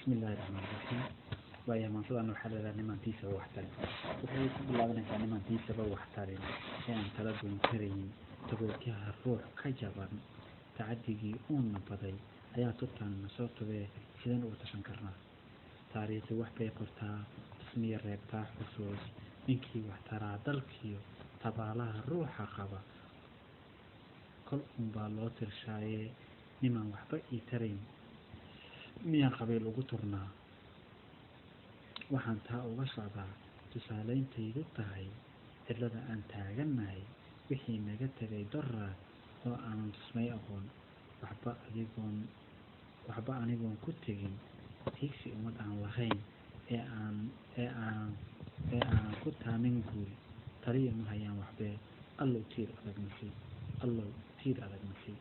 بسم الله الرحمن الرحيم. ويا maansadan waxaa la yiraahdaa nimaan tiisaba waxtarin. Waxay ku bilaabanaysaa nimaan tiisaba waxtarin ee aan tala goyn karayn tagoolkaha ruux ka jaban tacadigii uuna baday ayaa turtaan soo tubee sideen ugu tashan karnaa. Taariikhdu wax bay qortaa tasmiya reebtaa xusuus ninkii wax taraa dalkiyo tabaalaha ruuxa qaba kol unbaa loo tirshaaye nimaan waxba ii tarayn miyaan qabiil ugu turnaa. waxaan taa uga socdaa tusaaleyntaydu tahay cidlada aan taagannahay wixii naga tegay doraad oo aanan tusmay aqoon waxba anigoon ku tegin tiigsi ummad aan lahayn ee aanan ku taamin guul taliya ma hayaan waxbee allow tiir adag nasi